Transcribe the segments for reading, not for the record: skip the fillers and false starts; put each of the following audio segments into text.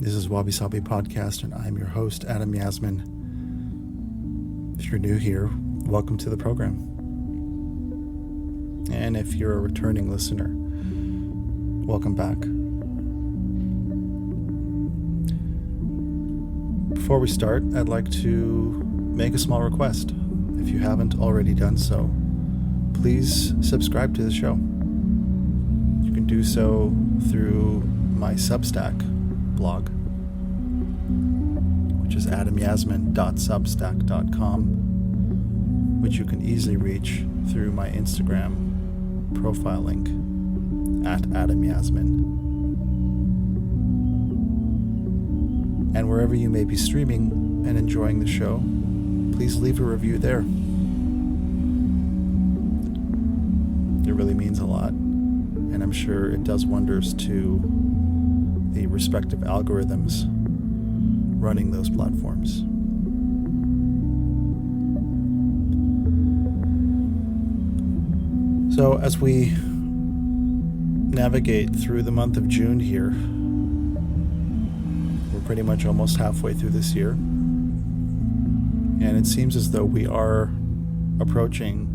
This is Wabi-sabi Podcast, and I'm your host, Adam Yasmin. If you're new here, welcome to the program. And if you're a returning listener, welcome back. Before we start, I'd like to make a small request. If you haven't already done so, please subscribe to the show. You can do so through my Substack blog, which is adamyasmin.substack.com, which you can easily reach through my Instagram profile link at adamyasmin. And wherever you may be streaming and enjoying the show, please leave a review there. It really means a lot, and I'm sure it does wonders to the respective algorithms running those platforms. So as we navigate through the month of June here, we're pretty much almost halfway through this year, and it seems as though we are approaching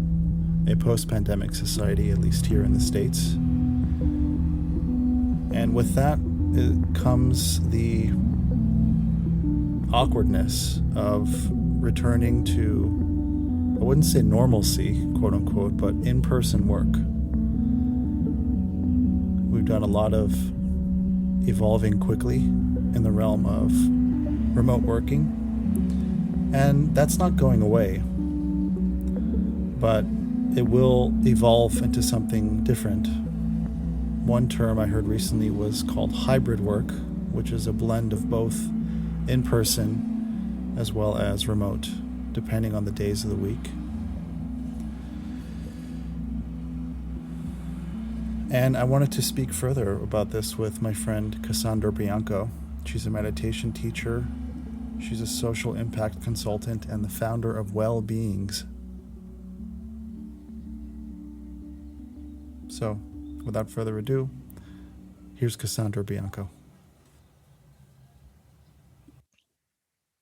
a post-pandemic society, at least here in the States. And with that comes the awkwardness of returning to, I wouldn't say normalcy, quote unquote, but in-person work. We've done a lot of evolving quickly in the realm of remote working, and that's not going away, but it will evolve into something different. One term I heard recently was called hybrid work, which is a blend of both in-person as well as remote, depending on the days of the week. And I wanted to speak further about this with my friend Cassandra Bianco. She's a meditation teacher. She's a social impact consultant and the founder of Wellbeing. So, without further ado, here's Cassandra Bianco.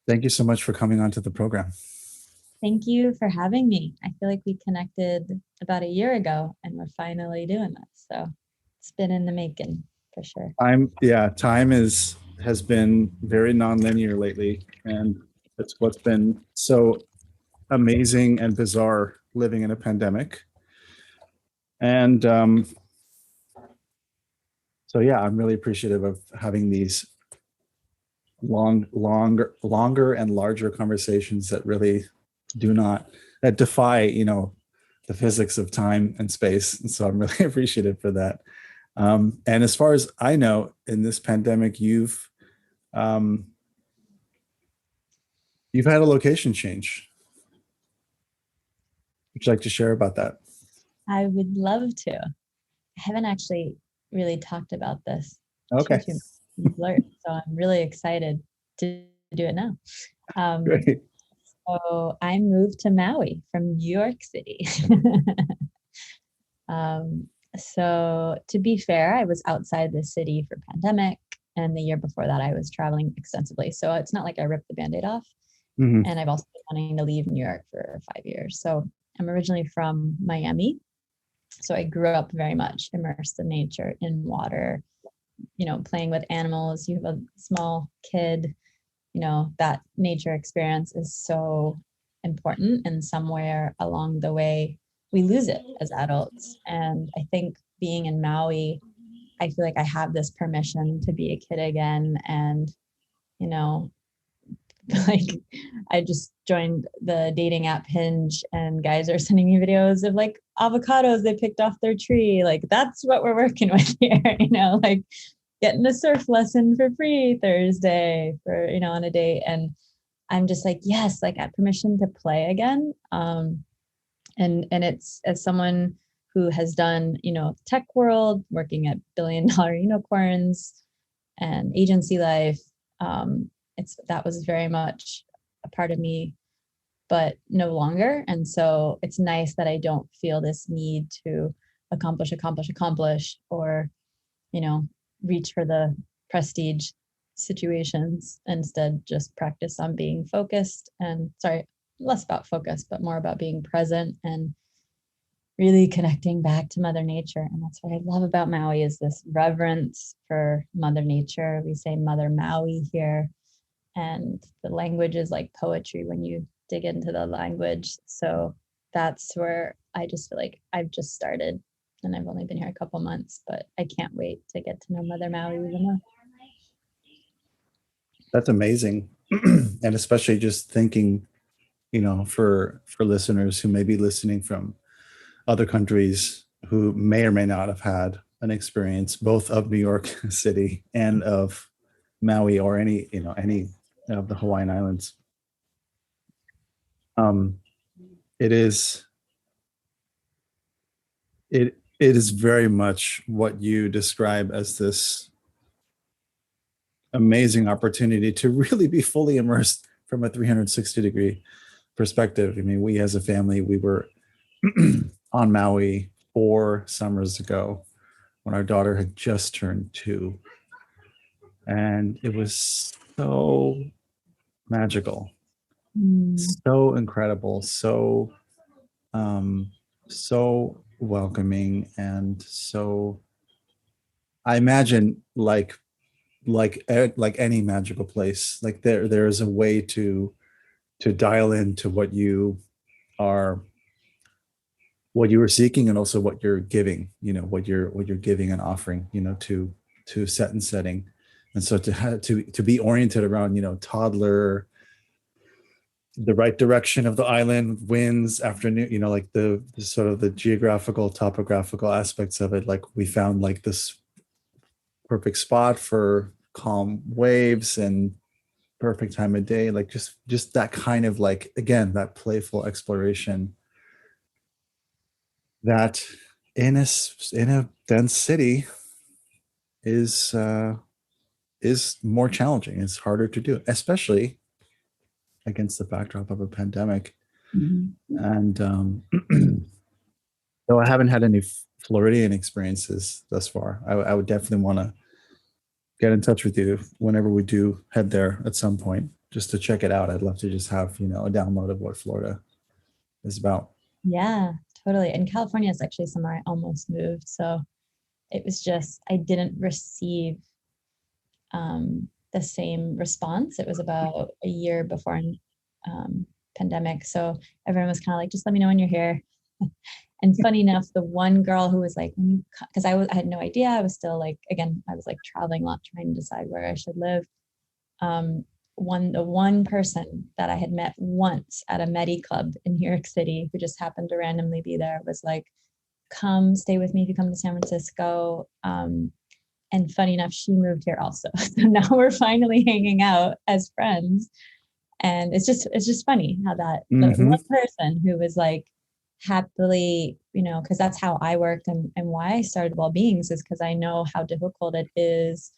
Thank you so much for coming onto the program. Thank you for having me. I feel like we connected about a year ago and we're finally doing this. So it's been in the making for sure. Time has been very nonlinear lately, and it's what's been so amazing and bizarre living in a pandemic. And so I'm really appreciative of having these longer and larger conversations that really that defy, the physics of time and space. And so I'm really appreciative for that. And as far as I know, in this pandemic, you've had a location change. Would you like to share about that? I would love to. I haven't actually really talked about this. Okay. Blurt, so I'm really excited to do it now. Great. So I moved to Maui from New York City. So to be fair, I was outside the city for pandemic, and the year before that I was traveling extensively. So it's not like I ripped the Band-Aid off. Mm-hmm. And I've also been wanting to leave New York for 5 years. So I'm originally from Miami. So I grew up very much immersed in nature, in water, playing with animals. You have a small kid, that nature experience is so important, and somewhere along the way we lose it as adults. And I think being in Maui, I feel like I have this permission to be a kid again. And, like I just joined the dating app Hinge, and guys are sending me videos of like avocados they picked off their tree. Like that's what we're working with here, like getting a surf lesson for free Thursday for, on a date. And I'm just like, yes, like I have permission to play again. And it's, as someone who has done, tech world, working at billion-dollar unicorns and agency life, that was very much a part of me, but no longer. And so it's nice that I don't feel this need to accomplish, or, reach for the prestige situations. Instead, just practice on being focused and less about focus, but more about being present and really connecting back to Mother Nature. And that's what I love about Maui is this reverence for Mother Nature. We say Mother Maui here, and the language is like poetry when you dig into the language. So that's where I just feel like I've just started, and I've only been here a couple months, but I can't wait to get to know Mother Maui even more. That's amazing. And especially just thinking, for listeners who may be listening from other countries who may or may not have had an experience both of New York City and of Maui or any of the Hawaiian Islands. It is very much what you describe as this amazing opportunity to really be fully immersed from a 360-degree perspective. I mean, we as a family, we were on Maui 4 summers ago when our daughter had just turned 2. And it was so magical, so incredible, so welcoming, and so I imagine like any magical place, like there is a way to dial into what you were seeking, and also what you're giving, what you're giving and offering, to set and setting. And so to be oriented around, toddler, the right direction of the island, winds, afternoon, like the sort of the geographical, topographical aspects of it. Like we found like this perfect spot for calm waves and perfect time of day, like just that kind of, like, again, that playful exploration that in a dense city is more challenging. It's harder to do, especially against the backdrop of a pandemic. Mm-hmm. And though I haven't had any Floridian experiences thus far, I would definitely want to get in touch with you whenever we do head there at some point, just to check it out. I'd love to just have, a download of what Florida is about. Yeah, totally. And California is actually somewhere I almost moved. So it was just, I didn't receive the same response. It was about a year before pandemic. So everyone was kind of like, just let me know when you're here. And funny enough, the one girl who was like, because I had no idea. I was still like, again, I was like traveling a lot, trying to decide where I should live. The one person that I had met once at a Medi Club in New York City, who just happened to randomly be there, was like, come stay with me if you come to San Francisco. And funny enough, she moved here also. So now we're finally hanging out as friends. And it's just funny how that mm-hmm. one person who was like happily, because that's how I worked, and why I started Wellbeings is because I know how difficult it is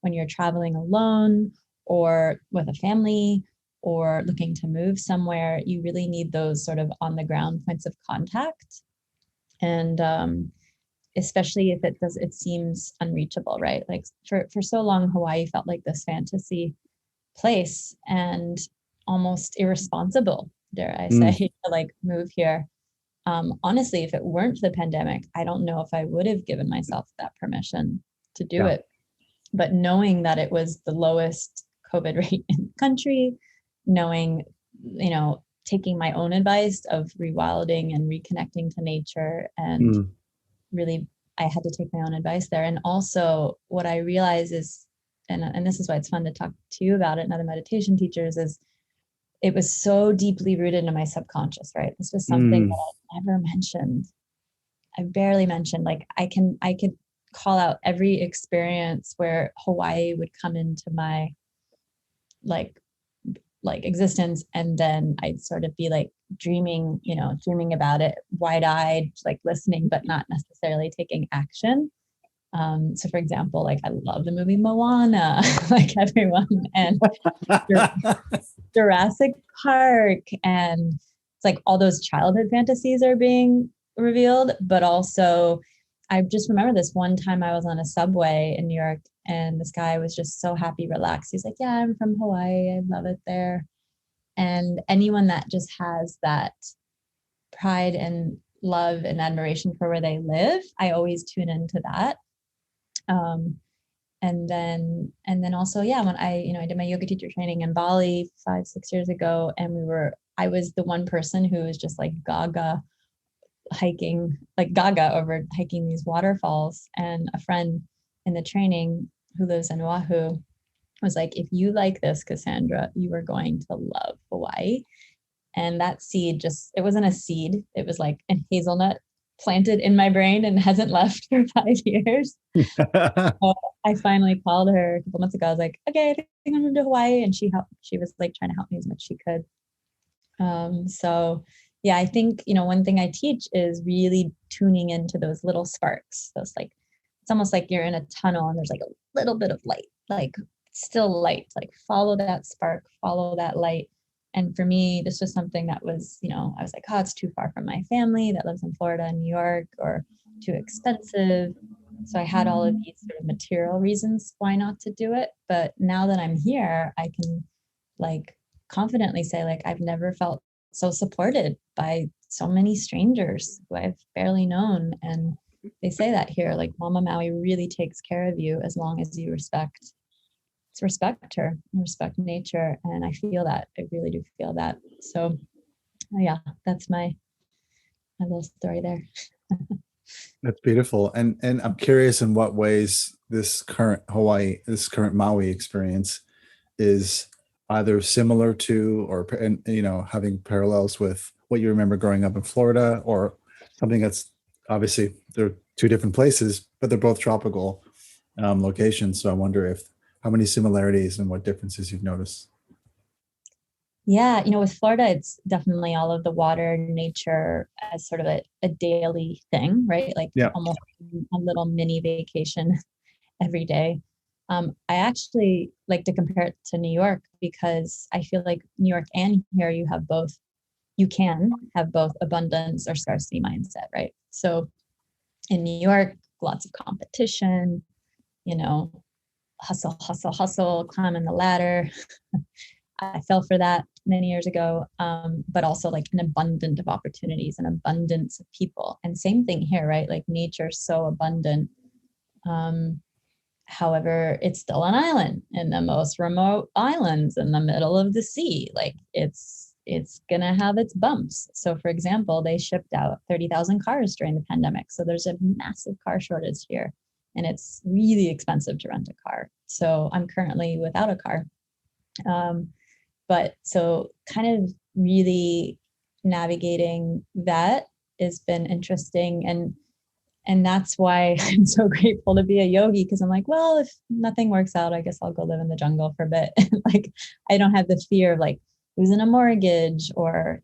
when you're traveling alone or with a family or looking to move somewhere. You really need those sort of on the ground points of contact. And especially if it seems unreachable, right? Like for so long, Hawaii felt like this fantasy place and almost irresponsible, dare I say, to like move here. Honestly, if it weren't the pandemic, I don't know if I would have given myself that permission to do it. But knowing that it was the lowest COVID rate in the country, knowing, taking my own advice of rewilding and reconnecting to nature, and really, I had to take my own advice there. And also what I realize is, and this is why it's fun to talk to you about it and other meditation teachers, is it was so deeply rooted in my subconscious, right? This was something that I never mentioned. I barely mentioned. Like I could call out every experience where Hawaii would come into my like existence, and then I'd sort of be like dreaming about it, wide-eyed, like listening, but not necessarily taking action. So for example, like I love the movie Moana, like everyone, and Jurassic Park, and it's like all those childhood fantasies are being revealed, but also I just remember this one time I was on a subway in New York, and this guy was just so happy, relaxed. He's like, yeah, I'm from Hawaii. I love it there. And anyone that just has that pride and love and admiration for where they live, I always tune into that. And then also, yeah, when I did my yoga teacher training in Bali 5-6 years ago, and I was the one person who was just like gaga over hiking these waterfalls. And a friend in the training who lives in Oahu was like, if you like this, Cassandra, you are going to love Hawaii. And that seed it wasn't a seed. It was like a hazelnut planted in my brain and hasn't left for 5 years. So I finally called her a couple months ago. I was like, okay, I think I'm going to Hawaii. And she was like trying to help me as much as she could. So yeah, I think, one thing I teach is really tuning into those little sparks. Those like, it's almost like you're in a tunnel and there's like a little bit of light, like still light, like follow that spark, follow that light. And for me, this was something that was, I was like, oh, it's too far from my family that lives in Florida and New York, or too expensive. So I had all of these sort of material reasons why not to do it. But now that I'm here, I can like confidently say, like, I've never felt so supported by so many strangers who I've barely known. And they say that here, like Mama Maui really takes care of you as long as you respect her and respect nature. And I feel that. I really do feel that. So yeah, that's my little story there. That's beautiful. And I'm curious in what ways this current Maui experience is either similar to, or, having parallels with what you remember growing up in Florida, or something that's obviously they're two different places, but they're both tropical locations. So I wonder how many similarities and what differences you've noticed. Yeah, with Florida, it's definitely all of the water, nature as sort of a daily thing, right? Like almost a little mini vacation every day. I actually like to compare it to New York, because I feel like New York and here you can have both abundance or scarcity mindset, right? So in New York, lots of competition, hustle, climbing the ladder. I fell for that many years ago, but also like an abundance of opportunities, an abundance of people. And same thing here, right? Like nature's so abundant. However, it's still an island in the most remote islands in the middle of the sea. Like it's gonna have its bumps. So for example, they shipped out 30,000 cars during the pandemic. So there's a massive car shortage here, and it's really expensive to rent a car. So I'm currently without a car. But so kind of really navigating that has been interesting. And that's why I'm so grateful to be a yogi, because I'm like, well, if nothing works out, I guess I'll go live in the jungle for a bit. Like, I don't have the fear of like losing a mortgage or,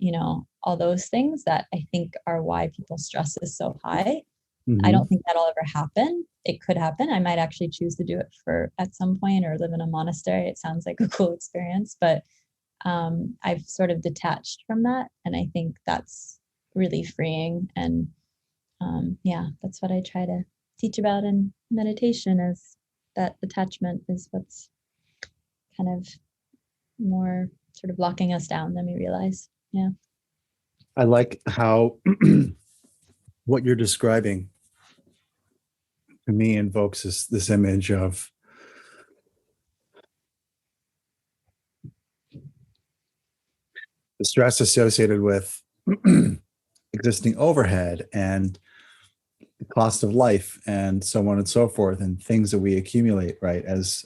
all those things that I think are why people's stress is so high. Mm-hmm. I don't think that'll ever happen. It could happen. I might actually choose to do it at some point, or live in a monastery. It sounds like a cool experience, but I've sort of detached from that. And I think that's really freeing. And that's what I try to teach about in meditation, is that attachment is what's kind of more sort of locking us down than we realize. Yeah. I like how what you're describing to me invokes this image of the stress associated with existing overhead and the cost of life and so on and so forth, and things that we accumulate, right, as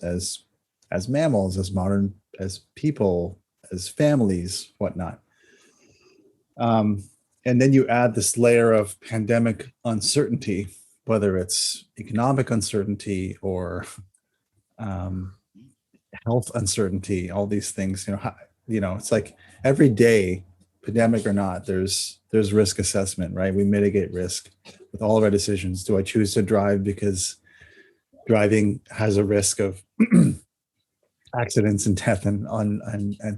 mammals, as people, as families, whatnot. And then you add this layer of pandemic uncertainty, whether it's economic uncertainty or health uncertainty, all these things. It's like every day, pandemic or not, there's risk assessment, right? We mitigate risk with all of our decisions. Do I choose to drive because driving has a risk of accidents and death and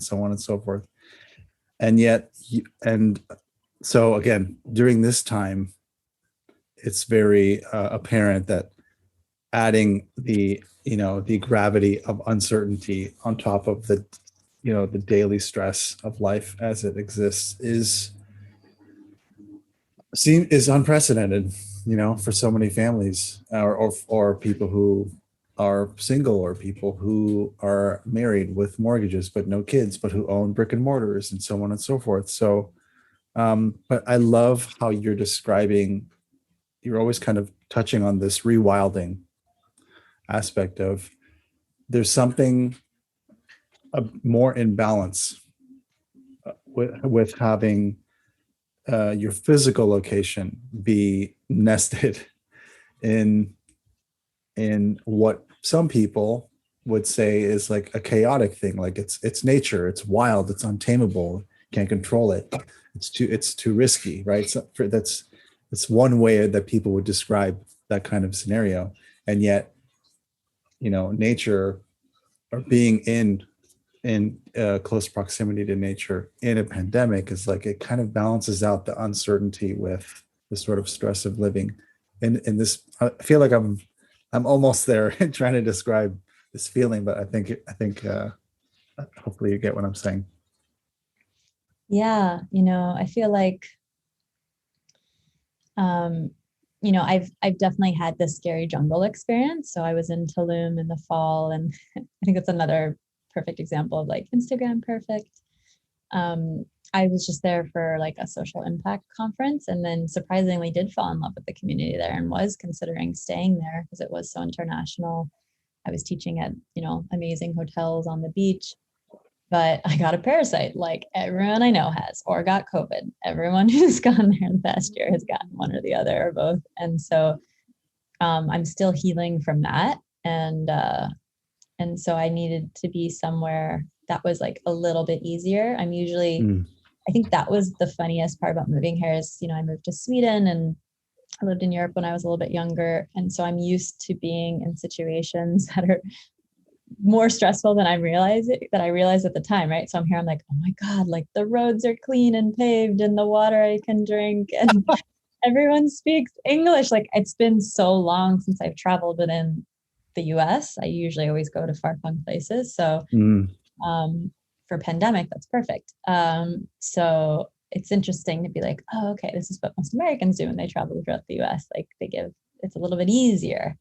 so on and so forth? And yet, so again, during this time, it's very apparent that adding the gravity of uncertainty on top of the daily stress of life as it exists is unprecedented, for so many families, or people who are single, or people who are married with mortgages but no kids, but who own brick and mortars, and so on and so forth. So, but I love how you're always kind of touching on this rewilding aspect of, there's something more in balance with having your physical location be nested in what some people would say is like a chaotic thing. Like it's nature, it's wild, it's untamable, can't control it, it's too risky, right? So that's one way that people would describe that kind of scenario. And yet, nature, or being in close proximity to nature in a pandemic, is like, it kind of balances out the uncertainty with the sort of stress of living. And in this, I feel like I'm almost there trying to describe this feeling, but I think hopefully you get what I'm saying. Yeah, I feel like I've definitely had this scary jungle experience. So I was in Tulum in the fall, and I think it's another perfect example of like Instagram perfect. I was just there for like a social impact conference, and then surprisingly did fall in love with the community there and was considering staying there because it was so international. I was teaching at, amazing hotels on the beach, but I got a parasite like everyone I know has, or got COVID. Everyone who's gone there the past year has gotten one or the other or both. And so I'm still healing from that. And so I needed to be somewhere that was like a little bit easier. I think that was the funniest part about moving here is, I moved to Sweden and I lived in Europe when I was a little bit younger. And so I'm used to being in situations that are more stressful than I realized at the time, right? So I'm here, I'm like, oh my God, like the roads are clean and paved and the water I can drink and everyone speaks English. Like it's been so long since I've traveled within the US. I usually always go to far-flung places. So for pandemic, that's perfect. So it's interesting to be like, oh, okay, this is what most Americans do when they travel throughout the US. Like it's a little bit easier.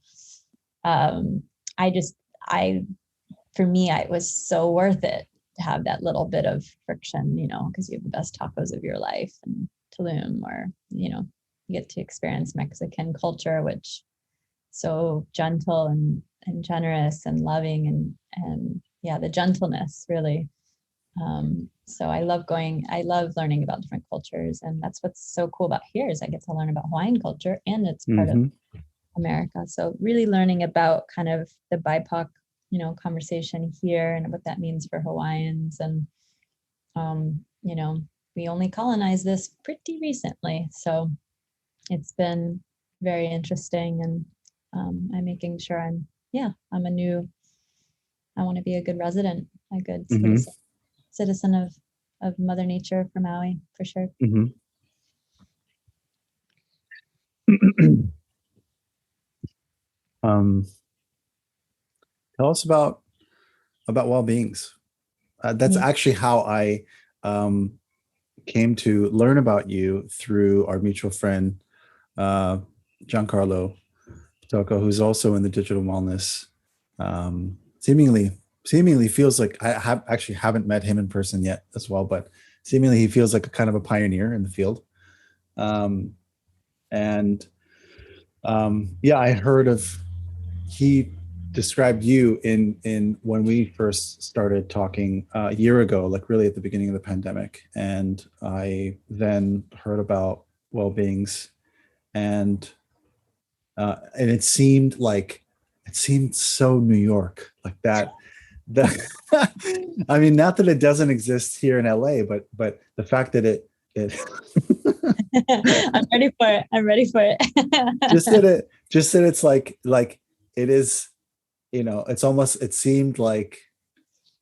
For me, it was so worth it to have that little bit of friction, because you have the best tacos of your life in Tulum, or, you get to experience Mexican culture, which so gentle and generous and loving and yeah, the gentleness really. So I love learning about different cultures. And that's what's so cool about here is I get to learn about Hawaiian culture and it's part of America. So really learning about kind of the BIPOC, conversation here and what that means for Hawaiians. And, we only colonized this pretty recently. So it's been very interesting. And I'm making sure I want to be a good resident, a good citizen of Mother Nature for Maui, for sure. Tell us about Wellbeings. That's actually how I came to learn about you, through our mutual friend, Giancarlo Tocco, who's also in the digital wellness. Seemingly feels like I haven't met him in person yet as well, but seemingly he feels like a kind of a pioneer in the field. I heard of, he described you in when we first started talking a year ago, like really at the beginning of the pandemic. And I then heard about Wellbeings, and it seemed so New York, like that. I mean, not that it doesn't exist here in LA, but the fact that it I'm ready for it. just that it's like it is, it's almost, it seemed like,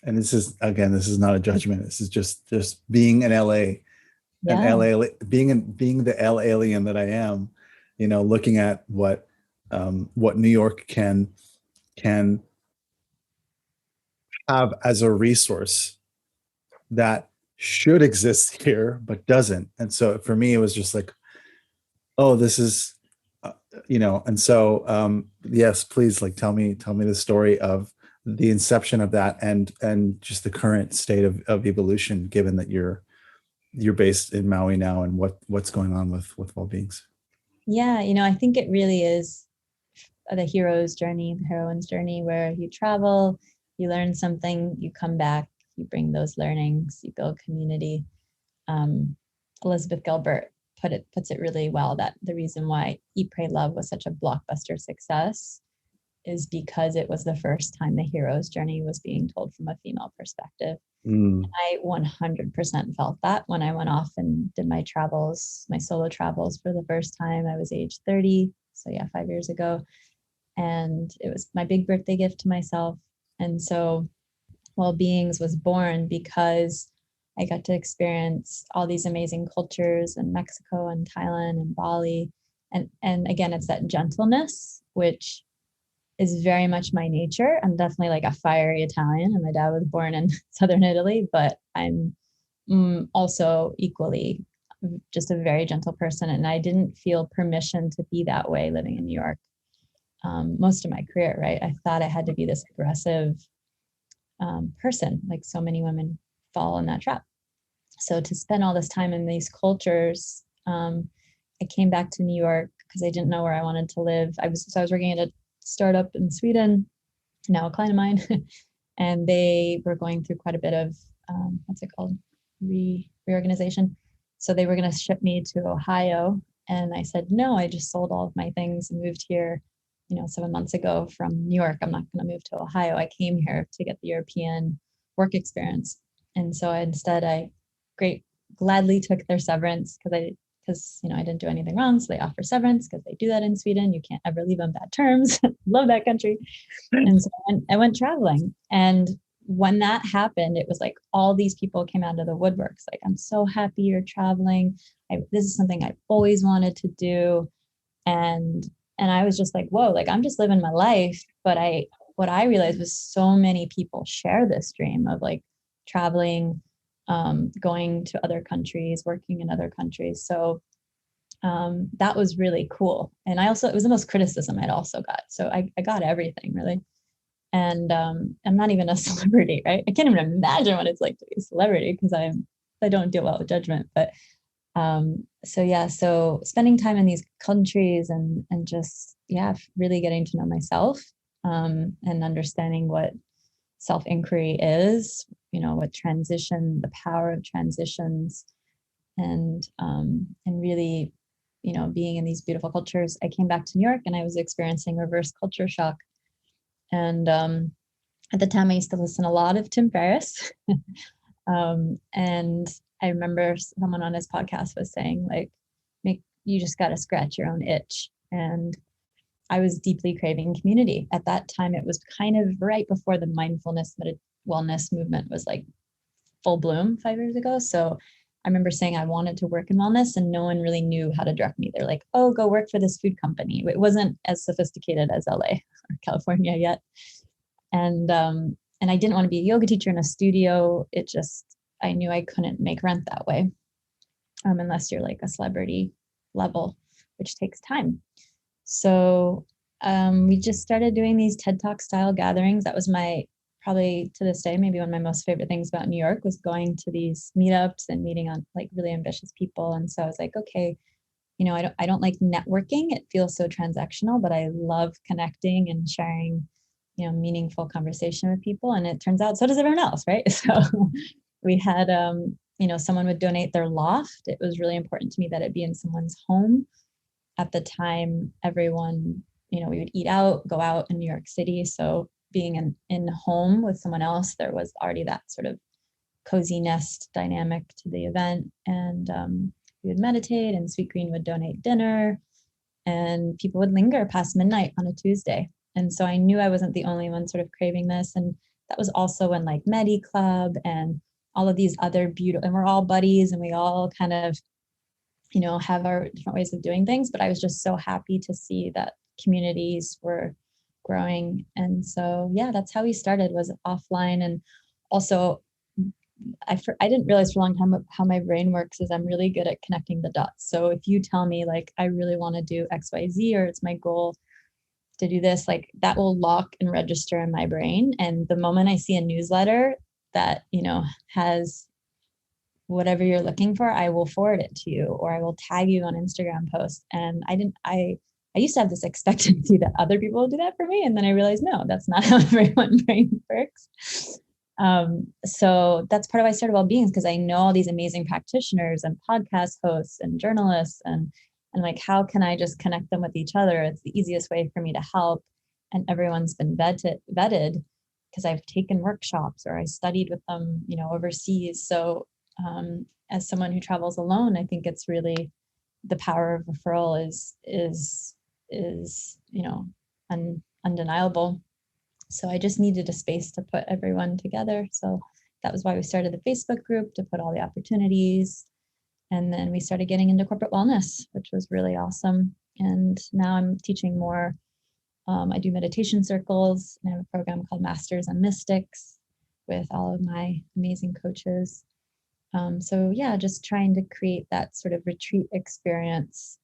and this is not a judgment. This is just being in LA, being the L alien that I am, looking at what New York can have as a resource that should exist here but doesn't. And so for me, it was just like, oh, this is and so yes, please, like, tell me the story of the inception of that, and just the current state of evolution, given that you're based in Maui now, and what's going on with Wellbeings. Yeah, I think it really is the hero's journey, the heroine's journey, where you travel, you learn something, you come back, you bring those learnings, you build community. Elizabeth Gilbert puts it really well, that the reason why Eat, Pray, Love was such a blockbuster success is because it was the first time the hero's journey was being told from a female perspective. I 100% felt that when I went off and did my travels, my solo travels for the first time. I was age 30. So yeah, 5 years ago. And it was my big birthday gift to myself. And so Wellbeings was born because I got to experience all these amazing cultures in Mexico and Thailand and Bali. And again, it's that gentleness, which is very much my nature. I'm definitely like a fiery Italian, and my dad was born in Southern Italy, but I'm also equally just a very gentle person. And I didn't feel permission to be that way living in New York most of my career, right? I thought I had to be this aggressive person, like so many women fall in that trap. So to spend all this time in these cultures, I came back to New York because I didn't know where I wanted to live. I was working at a startup in Sweden, now a client of mine, and they were going through quite a bit of what's it called, reorganization. So they were going to ship me to Ohio, and I said no. I just sold all of my things and moved here, 7 months ago from New York. I'm not going to move to Ohio. I came here to get the European work experience, and so I gladly took their severance because I didn't do anything wrong. So they offer severance because they do that in Sweden. You can't ever leave on bad terms. Love that country. And so I went traveling. And when that happened, it was like all these people came out of the woodworks. Like, I'm so happy you're traveling. This is something I've always wanted to do. And I was just like, whoa, like I'm just living my life. But what I realized was so many people share this dream of like traveling, going to other countries, working in other countries. So that was really cool. And it was the most criticism I'd also got. So I got everything really. And I'm not even a celebrity, right? I can't even imagine what it's like to be a celebrity because I don't deal well with judgment. But so spending time in these countries and just, really getting to know myself and understanding what self-inquiry is, what transition, the power of transitions, and really, being in these beautiful cultures. I came back to New York and I was experiencing reverse culture shock. And at the time I used to listen a lot of Tim Ferriss. And I remember someone on his podcast was saying, like, you just got to scratch your own itch. And I was deeply craving community. At that time, it was kind of right before the mindfulness wellness movement was like full bloom 5 years ago. So I remember saying I wanted to work in wellness and no one really knew how to direct me. They're like, oh, go work for this food company. It wasn't as sophisticated as LA or California yet. And I didn't want to be a yoga teacher in a studio. I knew I couldn't make rent that way unless you're like a celebrity level, which takes time. So we just started doing these TED Talk style gatherings. That was probably to this day, maybe one of my most favorite things about New York was going to these meetups and meeting on like really ambitious people. And so I was like, okay, I don't like networking. It feels so transactional, but I love connecting and sharing, meaningful conversation with people. And it turns out so does everyone else, right? So we had, someone would donate their loft. It was really important to me that it be in someone's home. At the time, everyone, we would eat out, go out in New York City. So being in home with someone else, there was already that sort of cozy nest dynamic to the event. And we would meditate, and Sweet Green would donate dinner, and people would linger past midnight on a Tuesday. And so I knew I wasn't the only one sort of craving this. And that was also when like Medi Club and all of these other beautiful, and we're all buddies, and we all kind of have our different ways of doing things. But I was just so happy to see that communities were growing. And so, yeah, that's how we started, was offline. And also, I didn't realize for a long time how my brain works is I'm really good at connecting the dots. So if you tell me like, I really want to do XYZ, or it's my goal to do this, like that will lock and register in my brain. And the moment I see a newsletter that, has whatever you're looking for, I will forward it to you, or I will tag you on Instagram posts. And I used to have this expectancy that other people will do that for me. And then I realized, no, that's not how everyone's brain works. So that's part of why I started Wellbeing, because I know all these amazing practitioners and podcast hosts and journalists, and like, how can I just connect them with each other? It's the easiest way for me to help. And everyone's been vetted because I've taken workshops or I studied with them, overseas. So as someone who travels alone, I think it's really the power of referral is undeniable. So I just needed a space to put everyone together. So that was why we started the Facebook group, to put all the opportunities. And then we started getting into corporate wellness, which was really awesome. And now I'm teaching more. I do meditation circles, and I have a program called Masters and Mystics with all of my amazing coaches. So yeah, just trying to create that sort of retreat experience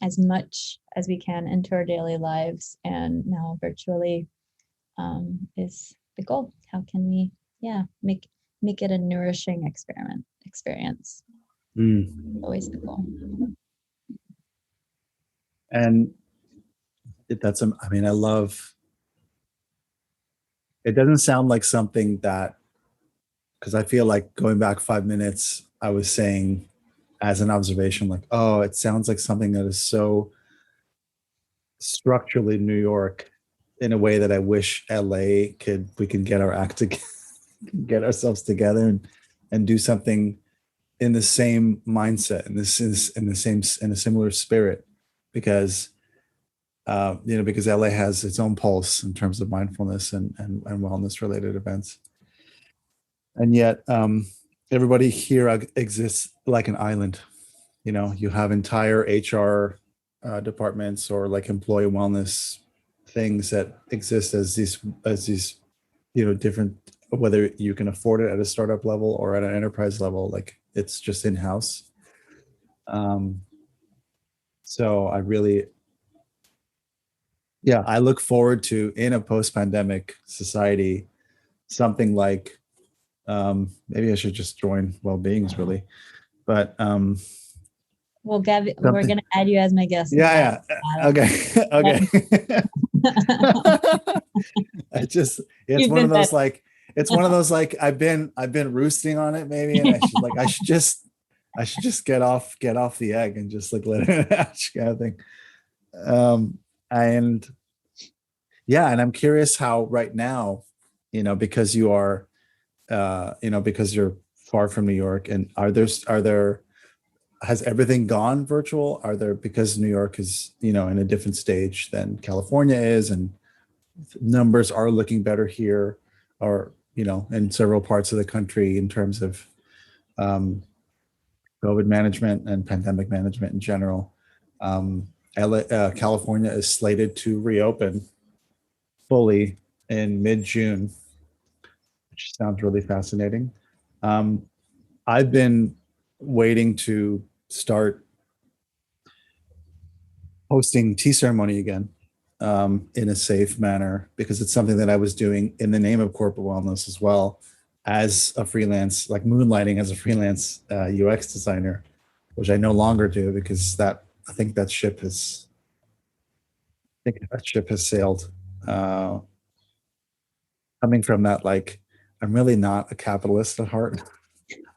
as much as we can into our daily lives, and now virtually is the goal. How can we, make it a nourishing experience? Always the goal. And that's, I mean, I love, it doesn't sound like something that, because I feel like going back 5 minutes, I was saying as an observation, like, oh, it sounds like something that is so structurally New York in a way that I wish LA we can get our act together, get ourselves together and do something in the same mindset, and this is in a similar spirit, because because LA has its own pulse in terms of mindfulness and wellness related events. And yet everybody here exists like an island. You have entire HR departments or like employee wellness things that exist as these different, whether you can afford it at a startup level or at an enterprise level, like it's just in-house. So I really, I look forward to, in a post-pandemic society, something like, maybe I should just join Wellbeings, really, but well, Gabby, we're gonna add you as my guest. Okay. It's one of those like, I've been roosting on it maybe, and I should just get off the egg and just like let it hatch, kind of thing. And I'm curious how right now, because you are, because you're far from New York, and has everything gone virtual? Are there, because New York is, in a different stage than California is, and numbers are looking better here, or, in several parts of the country in terms of COVID management and pandemic management in general. California is slated to reopen fully in mid-June, which sounds really fascinating. I've been waiting to start hosting tea ceremony again in a safe manner, because it's something that I was doing in the name of corporate wellness as well, as a freelance, like moonlighting as a freelance UX designer, which I no longer do, because I think that ship has sailed. Coming from that, like, I'm really not a capitalist at heart.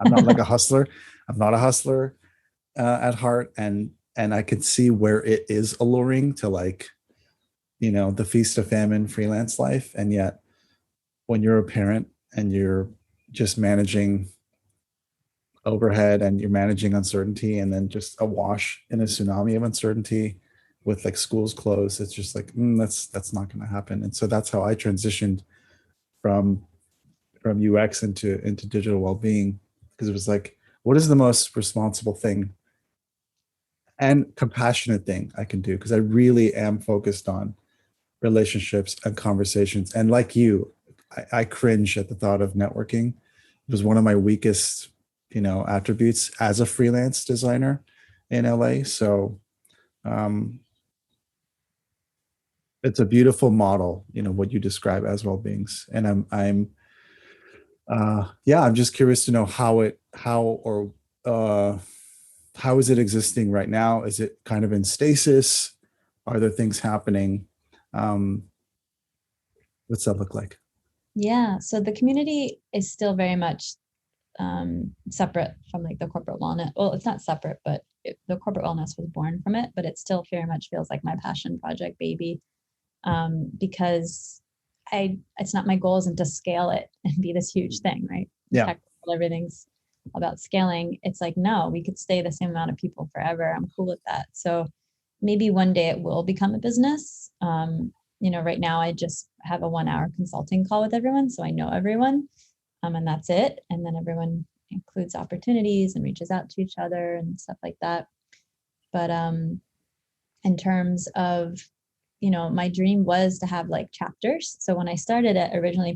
I'm not like a hustler. I'm not a hustler at heart, and I can see where it is alluring to, like, the feast of famine freelance life. And yet, when you're a parent and you're just managing overhead and you're managing uncertainty, and then just awash in a tsunami of uncertainty with like schools closed, it's just like, that's not going to happen. And so that's how I transitioned from UX into digital well-being, because it was like, what is the most responsible thing and compassionate thing I can do, because I really am focused on relationships and conversations. And like you, I cringe at the thought of networking. It was one of my weakest, attributes as a freelance designer in LA. So um, it's a beautiful model, what you describe as well-beings. And I'm just curious to know uh, how is it existing right now? Is it kind of in stasis? Are there things happening? Um, what's that look like? Yeah. So the community is still very much separate from like the corporate wellness. Well, it's not separate, but the corporate wellness was born from it, but it still very much feels like my passion project baby, because it's not, my goal isn't to scale it and be this huge thing, right? Yeah. Technical, everything's about scaling. It's like, no, we could stay the same amount of people forever. I'm cool with that. So maybe one day it will become a business. Right now I just have a 1 hour consulting call with everyone. So I know everyone, and that's it. And then everyone includes opportunities and reaches out to each other and stuff like that. But in terms of, my dream was to have like chapters. So when I started it, originally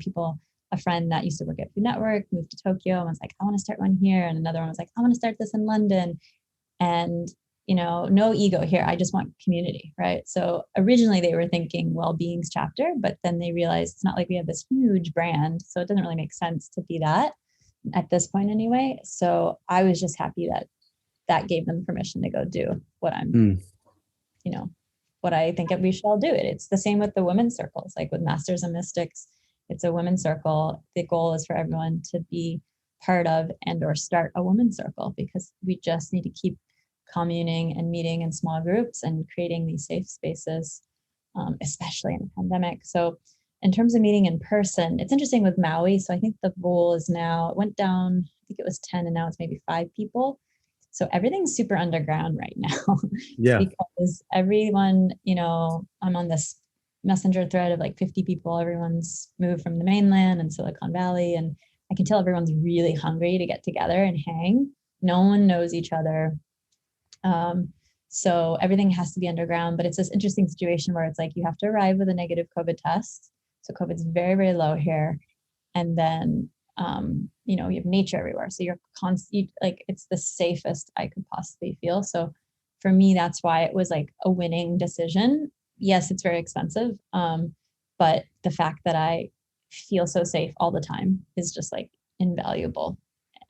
a friend that used to work at Food Network moved to Tokyo and was like, I want to start one here. And another one was like, I want to start this in London. And, no ego here. I just want community, right? So originally they were thinking Wellbeing's chapter, but then they realized it's not like we have this huge brand. So it doesn't really make sense to be that at this point anyway. So I was just happy that gave them permission to go do what what I think we should all do it. It's the same with the women's circles, like with Masters and Mystics. It's a women's circle. The goal is for everyone to be part of and or start a women's circle, because we just need to keep communing and meeting in small groups and creating these safe spaces, especially in a pandemic. So in terms of meeting in person, it's interesting with Maui. So I think the rule is now, it went down, I think it was 10 and now it's maybe 5 people. So everything's super underground right now. Yeah. Because everyone, I'm on this messenger thread of like 50 people. Everyone's moved from the mainland and Silicon Valley. And I can tell everyone's really hungry to get together and hang. No one knows each other. So everything has to be underground, but it's this interesting situation where it's like, you have to arrive with a negative COVID test. So COVID's very, very low here. And then, you have nature everywhere. So you're constant, like, it's the safest I could possibly feel. So for me, that's why it was like a winning decision. Yes, it's very expensive. But the fact that I feel so safe all the time is just like invaluable.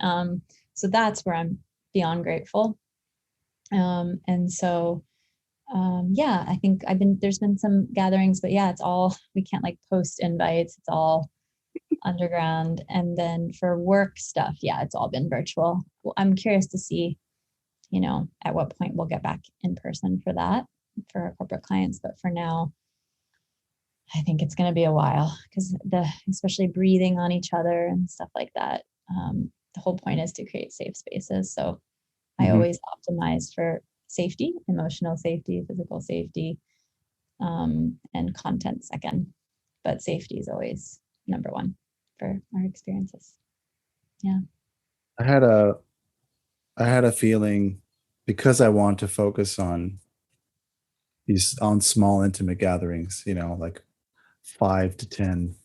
So that's where I'm beyond grateful. And so, I think there's been some gatherings, but yeah, it's all, we can't like post invites. It's all underground. And then for work stuff, yeah, it's all been virtual. Well, I'm curious to see, at what point we'll get back in person for that, for our corporate clients. But for now, I think it's going to be a while, because especially breathing on each other and stuff like that. The whole point is to create safe spaces. So I always optimize for safety, emotional safety, physical safety, and content second. But safety is always number one for our experiences. Yeah. I had a feeling, because I want to focus on small intimate gatherings, like 5 to 10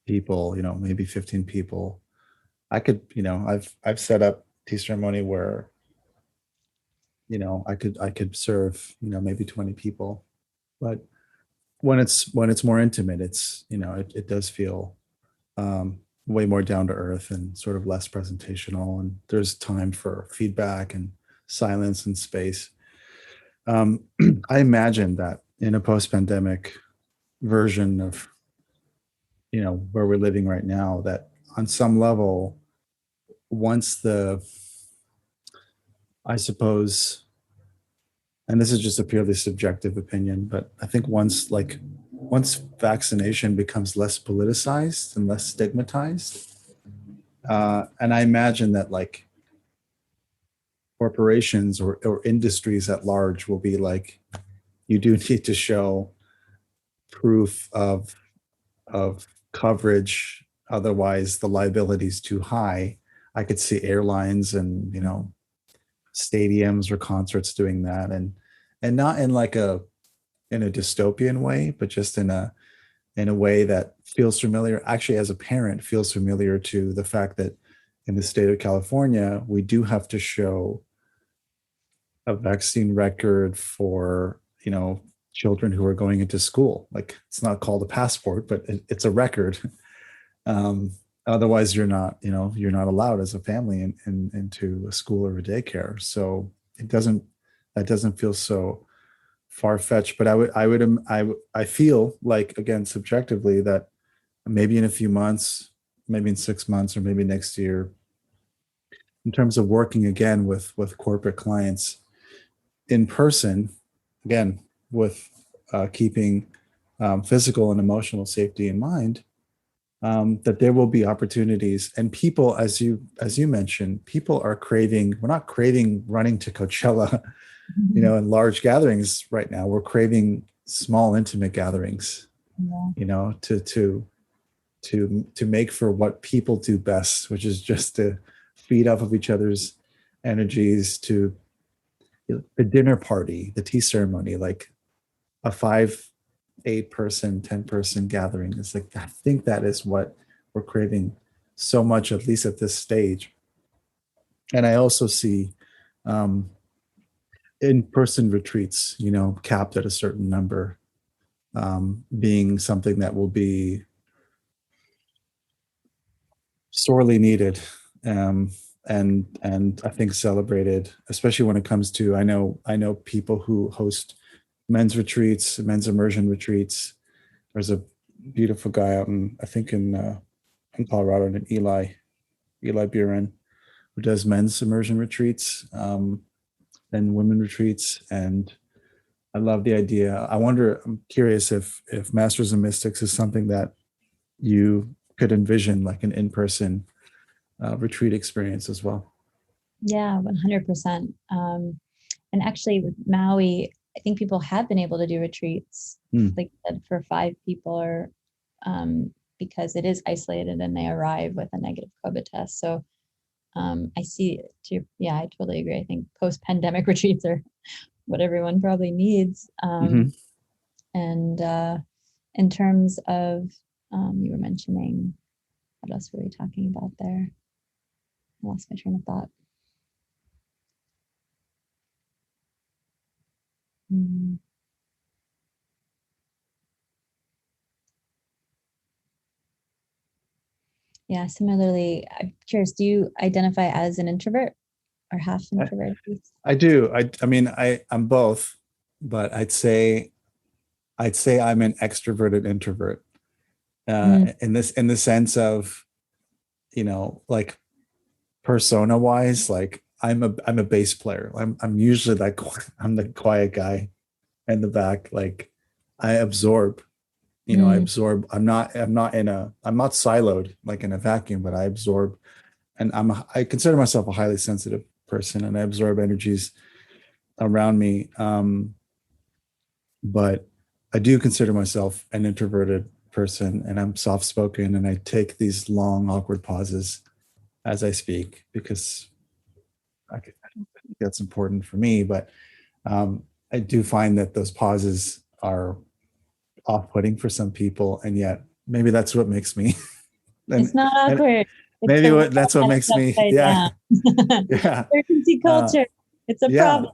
people, maybe 15 people. I could, I've set up tea ceremony where, I could serve, maybe 20 people. But when it's more intimate, it's, it does feel way more down to earth and sort of less presentational, and there's time for feedback and silence and space. I imagine that in a post-pandemic version of, where we're living right now, that on some level, once I suppose, and this is just a purely subjective opinion, but I think once vaccination becomes less politicized and less stigmatized, and I imagine that like corporations or industries at large will be like, you do need to show proof of coverage, otherwise the liability is too high. I could see airlines and stadiums or concerts doing that, and not in like in a dystopian way, but just in a way that feels familiar, actually as a parent feels familiar to the fact that in the state of California, we do have to show a vaccine record for, children who are going into school. Like, it's not called a passport, but it's a record. um, Otherwise you're not allowed as a family into a school or a daycare. So that doesn't feel so far-fetched. But I feel like, again, subjectively, that maybe in a few months, maybe in 6 months, or maybe next year, in terms of working again with corporate clients in person, again, with keeping physical and emotional safety in mind, that there will be opportunities. And people, as you mentioned, people are craving. We're not craving running to Coachella, in large gatherings right now. We're craving small, intimate gatherings, Yeah. to make for what people do best, which is just to feed off of each other's energies. To the dinner party, the tea ceremony, like a 5, 8 person, 10 person gathering. It's like, I think that is what we're craving so much, at least at this stage. And I also see um, in-person retreats, capped at a certain number, being something that will be sorely needed, and I think celebrated, especially when it comes to, I know people who host men's retreats, men's immersion retreats. There's a beautiful guy out in Colorado, named Eli Buren, who does men's immersion retreats, and women retreats. And I love the idea. I'm curious if Masters and Mystics is something that you could envision, like an in-person retreat experience as well. Yeah, 100%. And actually with Maui, I think people have been able to do retreats, like you said, for 5 people, or because it is isolated and they arrive with a negative COVID test. So I see it too. Yeah, I totally agree. I think post-pandemic retreats are what everyone probably needs. And in terms of, you were mentioning, what else were we talking about there? I lost my train of thought. Yeah, similarly, I'm curious, do you identify as an introvert or half introvert? I do. I mean, I'm both, but I'd say I'm an extroverted introvert, in the sense of, like, persona wise, like I'm a bass player. I'm usually like I'm the quiet guy in the back. Like, I absorb. I absorb. I'm not siloed like in a vacuum, but I absorb. And I consider myself a highly sensitive person, and I absorb energies around me. But I do consider myself an introverted person, and I'm soft spoken, and I take these long, awkward pauses as I speak, because I think that's important for me. But I do find that those pauses are off-putting for some people, and yet maybe that's what makes me. It's not And awkward. It's maybe the that's what makes me. Yeah, yeah, certainty culture. It's a yeah. problem.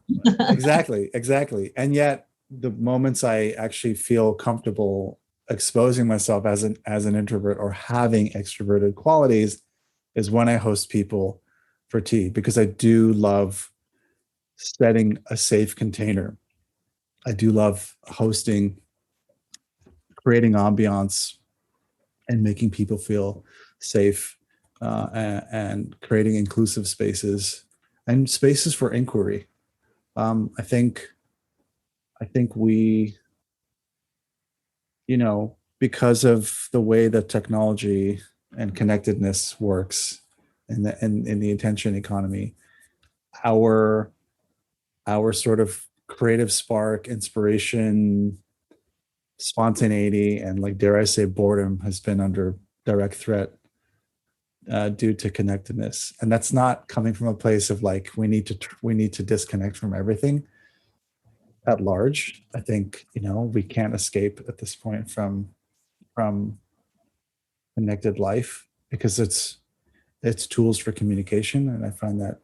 Exactly. And yet, the moments I actually feel comfortable exposing myself as an introvert, or having extroverted qualities, is when I host people for tea, because I do love setting a safe container. I do love hosting, creating ambiance, and making people feel safe, and creating inclusive spaces and spaces for inquiry. I think we, because of the way that technology and connectedness works in the attention economy, our sort of creative spark, inspiration, spontaneity, and, like, dare I say, boredom has been under direct threat due to connectedness. And that's not coming from a place of like, we need to disconnect from everything at large. I think, we can't escape at this point from connected life, because it's tools for communication. And I find that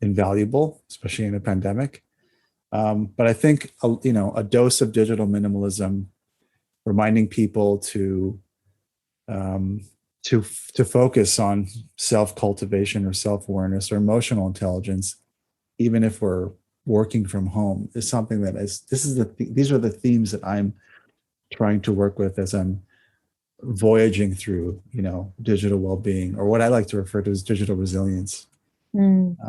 invaluable, especially in a pandemic. But I think, a dose of digital minimalism, reminding people to focus on self-cultivation or self-awareness or emotional intelligence, even if we're working from home, is something that these are the themes that I'm trying to work with as I'm voyaging through, digital well-being, or what I like to refer to as digital resilience. As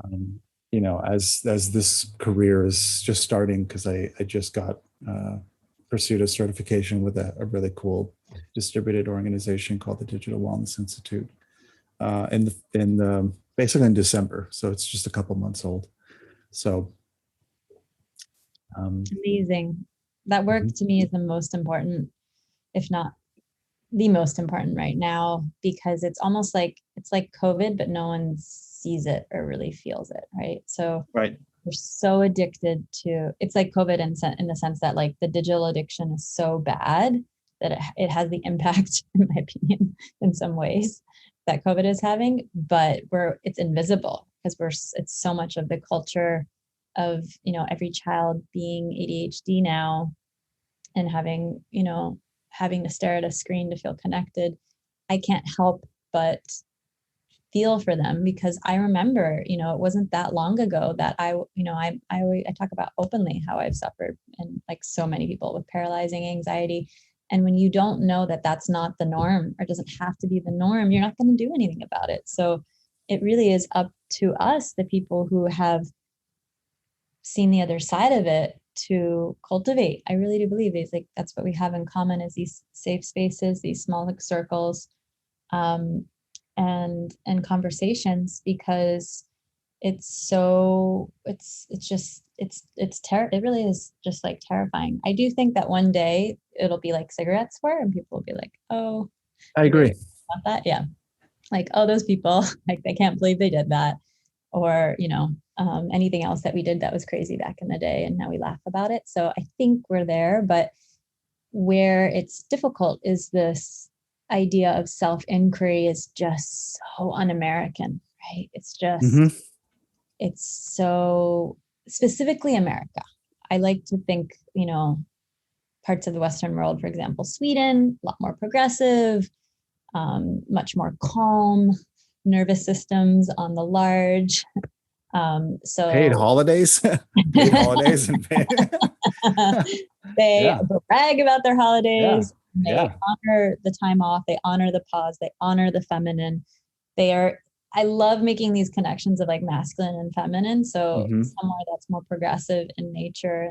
this career is just starting, because I just got pursued a certification with a really cool distributed organization called the Digital Wellness Institute basically in December. So it's just a couple months old. So amazing. That work to me is the most important, if not the most important right now, because it's almost like it's like COVID, but no one sees it or really feels it, right? So right. We're so addicted to, it's like COVID in the sense that like the digital addiction is so bad that it has the impact, in my opinion, in some ways that COVID is having, but it's invisible because it's so much of the culture of, every child being ADHD now and having to stare at a screen to feel connected. I can't help but feel for them, because I remember, it wasn't that long ago that I talk about openly how I've suffered, and like so many people, with paralyzing anxiety. And when you don't know that that's not the norm, or doesn't have to be the norm, you're not going to do anything about it. So it really is up to us, the people who have seen the other side of it, to cultivate. I really do believe that's what we have in common, is these safe spaces, these small circles, and conversations, because it really is just like terrifying. I do think that one day it'll be like cigarettes were, and people will be like, oh, I agree about that. Yeah. Like, oh, those people, like, they can't believe they did that. Or, anything else that we did that was crazy back in the day, and now we laugh about it. So I think we're there, but where it's difficult is this idea of self-inquiry is just so un-American, right? It's just, it's so specifically America. I like to think, parts of the Western world, for example, Sweden, a lot more progressive, much more calm, nervous systems on the large. So paid holidays, paid holidays, and they brag about their holidays. They Yeah. honor the time off. They honor the pause. They honor the feminine. I love making these connections of like masculine and feminine. So somewhere that's more progressive in nature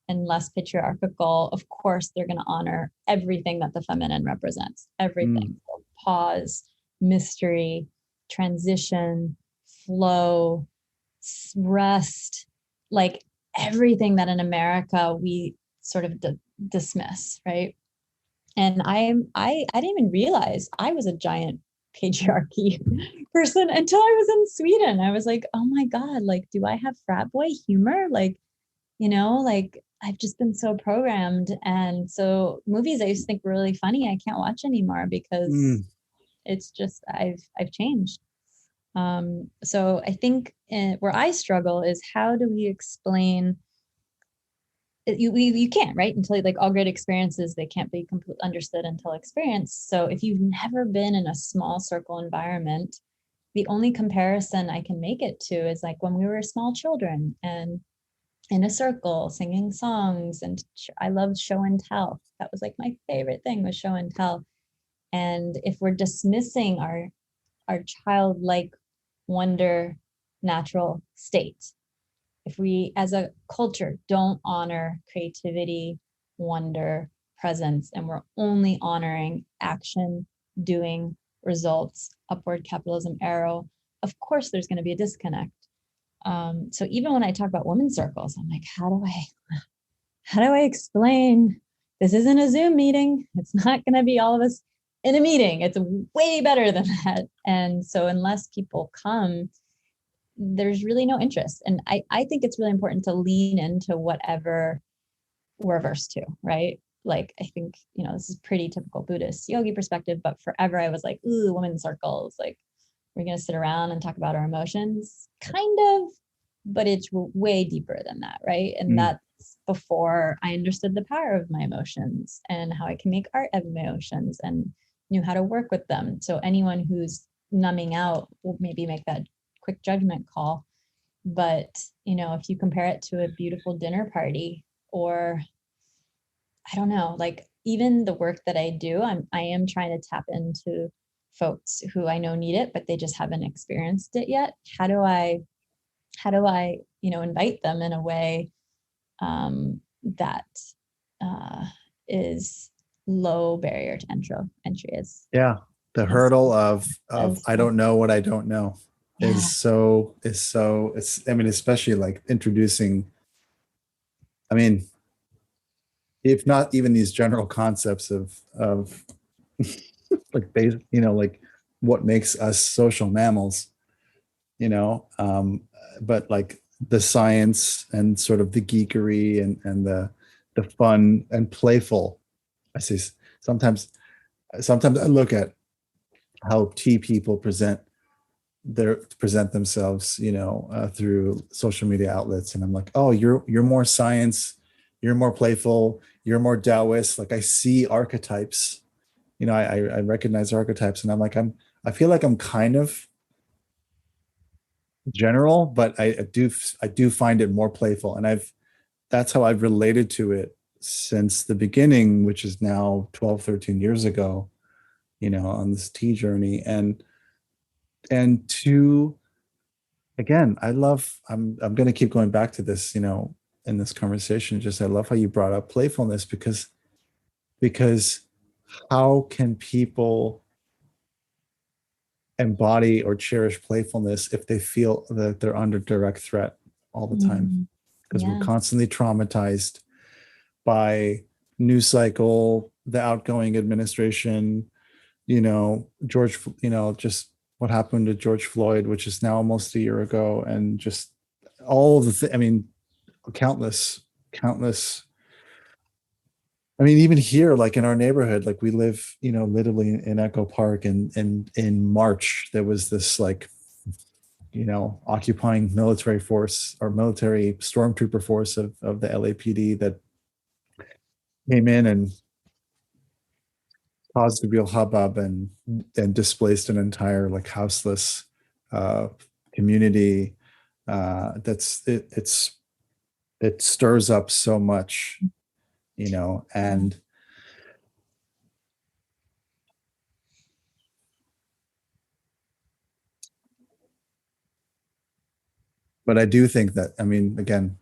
and less patriarchal, of course, they're going to honor everything that the feminine represents. Everything. So pause, mystery, transition, flow, rest, like everything that in America we sort of dismiss, right? And I didn't even realize I was a giant patriarchy person until I was in Sweden. I was like, oh my God, like, do I have frat boy humor? Like, like I've just been so programmed. And so movies I used to think were really funny, I can't watch anymore because it's just, I've changed. So I think where I struggle is, how do we explain you can't, right? Until like all great experiences, they can't be completely understood until experienced. So if you've never been in a small circle environment, the only comparison I can make it to is like when we were small children and in a circle singing songs. And I loved show and tell. That was like my favorite thing, was show and tell. And if we're dismissing our childlike wonder natural state, if we as a culture don't honor creativity, wonder, presence, and we're only honoring action, doing, results, upward capitalism arrow, of course there's going to be a disconnect. So even when I talk about women's circles, I'm like, how do I explain this isn't a Zoom meeting? It's not going to be all of us in a meeting. It's way better than that. And so unless people come, there's really no interest. And I think it's really important to lean into whatever we're averse to, right? Like, I think, this is pretty typical Buddhist yogi perspective, but forever I was like, ooh, women's circles, like, we're going to sit around and talk about our emotions, kind of, but it's way deeper than that, right? And that's before I understood the power of my emotions and how I can make art of my emotions and knew how to work with them. So anyone who's numbing out will maybe make that quick judgment call. But, if you compare it to a beautiful dinner party, or I don't know, like even the work that I do, I am trying to tap into folks who I know need it, but they just haven't experienced it yet. How do I, invite them in a way that is low barrier to entry is. Yeah. The hurdle of I don't know what I don't know Yeah. it's, I mean, especially like introducing, I mean, if not even these general concepts of like basic, like what makes us social mammals, but like the science and sort of the geekery and the fun and playful. I see sometimes I look at how tea people present themselves, through social media outlets, and I'm like, oh, you're more science, you're more playful, you're more Taoist. Like I see archetypes, I recognize archetypes, and I'm like, I feel like I'm kind of general, but I do find it more playful, and that's how I've related to it since the beginning, which is now 12, 13 years ago, on this tea journey. And to, again, I'm going to keep going back to this, in this conversation. Just, I love how you brought up playfulness, because how can people embody or cherish playfulness if they feel that they're under direct threat all the time? Because we're constantly traumatized by news cycle, the outgoing administration, George, just what happened to George Floyd, which is now almost a year ago, and just all the I mean, countless. I mean, even here, like in our neighborhood, like we live, literally in Echo Park, and in March there was this like, occupying military force or military stormtrooper force of the LAPD that came in and caused a real hubbub and displaced an entire like houseless community. It stirs up so much, and but I do think that, I mean, again,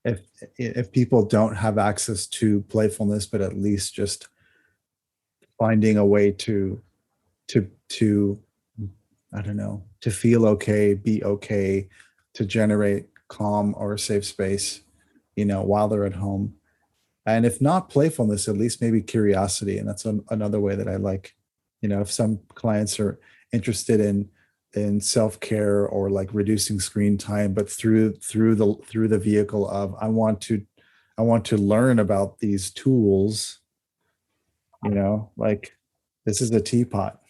if people don't have access to playfulness, but at least just finding a way to I don't know, to feel okay, be okay, to generate calm or a safe space, while they're at home. And if not playfulness, at least maybe curiosity. And that's another way that I like, if some clients are interested in self-care or like reducing screen time, but through the vehicle of I want to learn about these tools, like this is a teapot,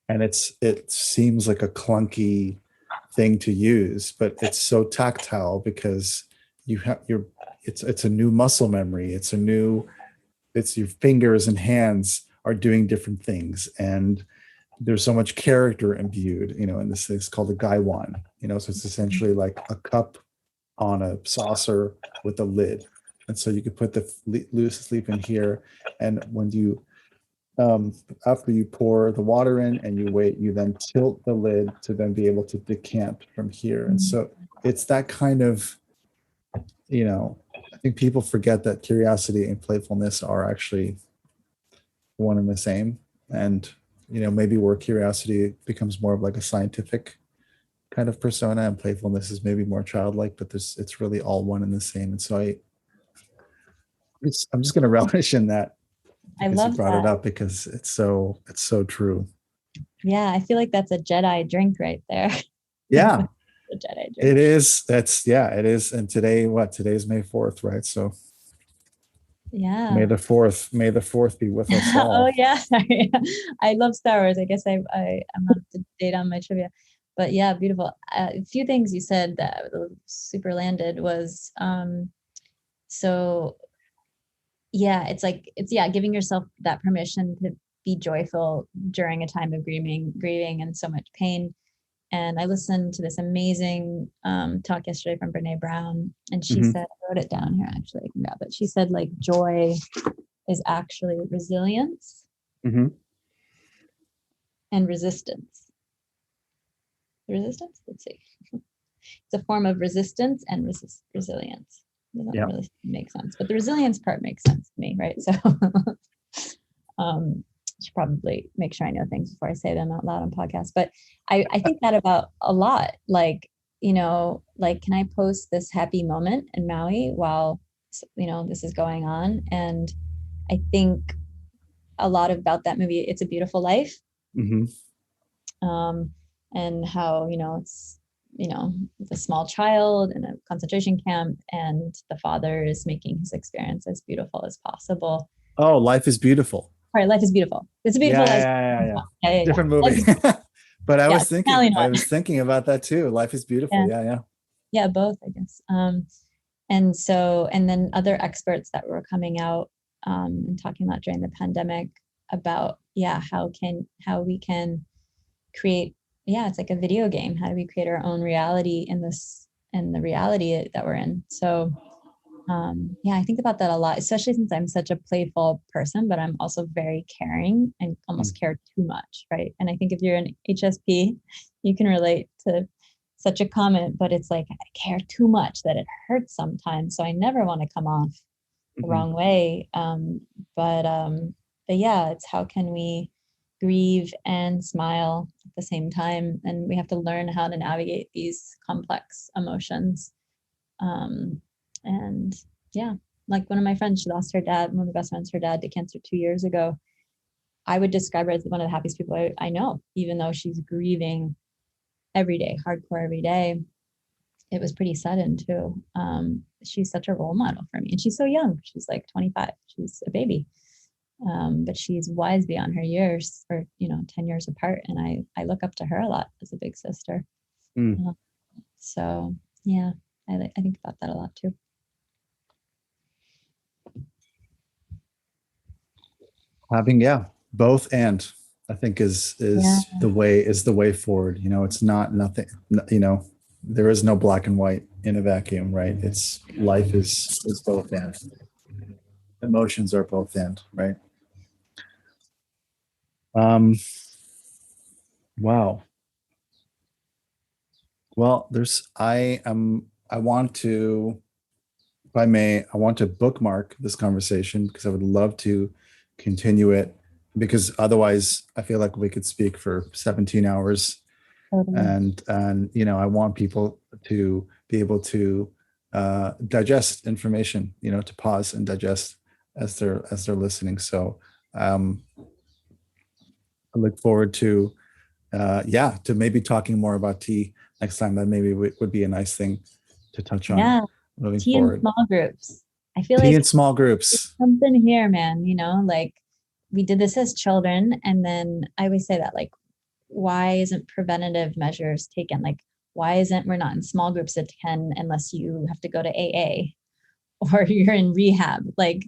and it seems like a clunky thing to use, but it's so tactile because it's a new muscle memory. It's your fingers and hands are doing different things, and there's so much character imbued, in this thing's called a gaiwan, so it's essentially like a cup on a saucer with a lid. And so you could put the loose leaf in here, and when you after you pour the water in and you wait, you then tilt the lid to then be able to decant from here. And so it's that kind of, I think people forget that curiosity and playfulness are actually one and the same. And, maybe where curiosity becomes more of like a scientific kind of persona, and playfulness is maybe more childlike, but it's really all one and the same. And so I'm just going to relish in that, I because you love brought it that. up, because it's so true. Yeah, I feel like that's a Jedi drink right there. Yeah, A Jedi it drink. is. It is. And today's May 4th, right? So Yeah. May the 4th be with us Oh all. yeah, sorry. I love Star Wars. I guess I'm not up to date on my trivia, but yeah, beautiful. A few things you said that super landed was so yeah, it's like it's yeah, giving yourself that permission to be joyful during a time of grieving and so much pain. And I listened to this amazing talk yesterday from Brene Brown, and she Hmm. said, I wrote it down here actually, I can grab it. She said like joy is actually resilience Hmm. and resistance. Resistance? Let's see. It's a form of resistance and resilience. Doesn't Yeah. really make sense, but the resilience part makes sense to me, right? So should probably make sure I know things before I say them out loud on podcasts. But I think that about a lot. Like, like, can I post this happy moment in Maui while, this is going on? And I think a lot about that movie, It's a Beautiful Life. Hmm. um, and how it's the small child in a concentration camp, and the father is making his experience as beautiful as possible. Oh, Life is Beautiful. All right, Life is Beautiful. It's a Yeah, Beautiful Life. yeah. Yeah, yeah, yeah. Different movie. But Yeah, it's an Italian I one. was thinking about that too. Life is Beautiful. Yeah, Yeah, yeah. yeah, both, I guess. And then other experts that were coming out and talking about during the pandemic about how we can create, it's like a video game. How do we create our own reality in the reality that we're in? So I think about that a lot, especially since I'm such a playful person, but I'm also very caring and Mm. almost care too much, right? And I think if you're an HSP, you can relate to such a comment, but it's like I care too much that it hurts sometimes. So I never want to come off the Mhm. wrong way. But yeah, it's how can we grieve and smile at the same time, and we have to learn how to navigate these complex emotions. Um, and yeah, like one of my friends, she lost her dad. One of my best friends, her dad to cancer 2 years ago. I would describe her as one of the happiest people I know, even though she's grieving every day, hardcore every day. It was pretty sudden too. She's such a role model for me, and she's so young. She's like 25. She's a baby, but she's wise beyond her years, or 10 years apart. And I look up to her a lot as a big sister. Mm. Uh, so yeah, I think about that a lot too. Having, yeah, both, and I think Yeah, is the way forward. It's not nothing, there is no black and white in a vacuum, right? It's life is both and. Emotions are both and, right? Um, wow. Well, I want to, if I may, I want to bookmark this conversation because I would love to continue it, because otherwise I feel like we could speak for 17 hours. totally. And I want people to be able to digest information, to pause and digest as they're listening. So I look forward to to maybe talking more about tea next time. That maybe would be a nice thing to touch on Yeah, moving tea in forward. small groups. I feel Tea in like small there's groups. something here, man. Like we did this as children, and then I always say that, like, why isn't preventative measures taken? Like, why isn't we're not in small groups at 10 unless you have to go to AA or you're in rehab? Like,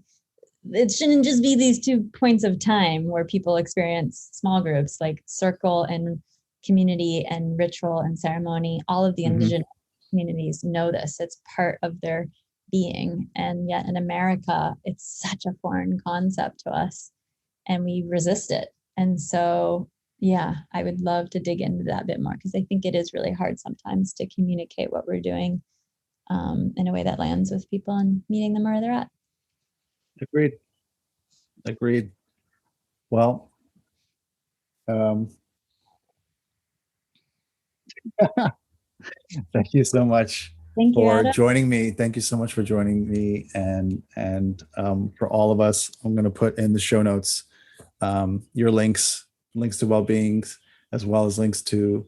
it shouldn't just be these 2 points of time where people experience small groups, like circle and community and ritual and ceremony. All of the Hmm. indigenous communities know this. It's part of their being. And yet in America, it's such a foreign concept to us and we resist it. And so, yeah, I would love to dig into that a bit more because I think it is really hard sometimes to communicate what we're doing in a way that lands with people and meeting them where they're at. Agreed. Agreed. Well, um, thank you so much. Thank you, for Adam. joining me. Thank you so much for joining me, and for all of us, I'm going to put in the show notes your links to Wellbeings, as well as links to,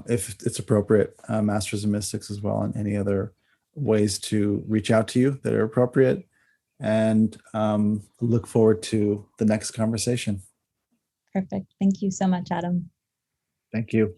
if it's appropriate, Masters of Mystics as well, and any other ways to reach out to you that are appropriate. And look forward to the next conversation. Perfect. Thank you so much, Adam. Thank you.